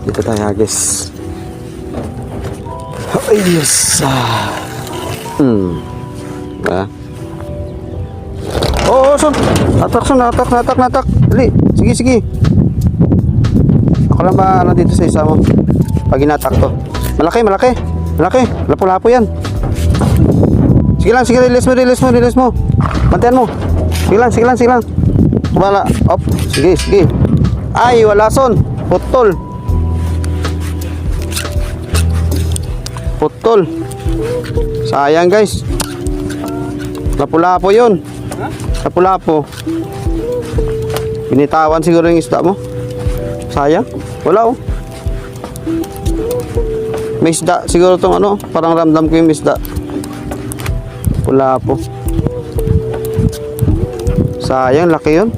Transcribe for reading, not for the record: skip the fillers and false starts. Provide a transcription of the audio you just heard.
Dito tayo guys. Ay Diyos. Ba? Oo, son. Natak. Dali. Sige. Ako lang ba ano dito sa isa mo? Pag inatak to. Malaki. Lapo-lapo yan. Sige lang, release mo. Bantayan mo. Sige lang. Wala. Op. Sige. Ay, wala son. Putol. Sayang guys. Lapo-lapo yun. Lapo-lapo. Binitawan siguro yung isda mo. Sayang. Wala oh. May isda siguro tong ano. Parang ramdam ko yung isda. Lapo-lapo. Sayang, laki yun.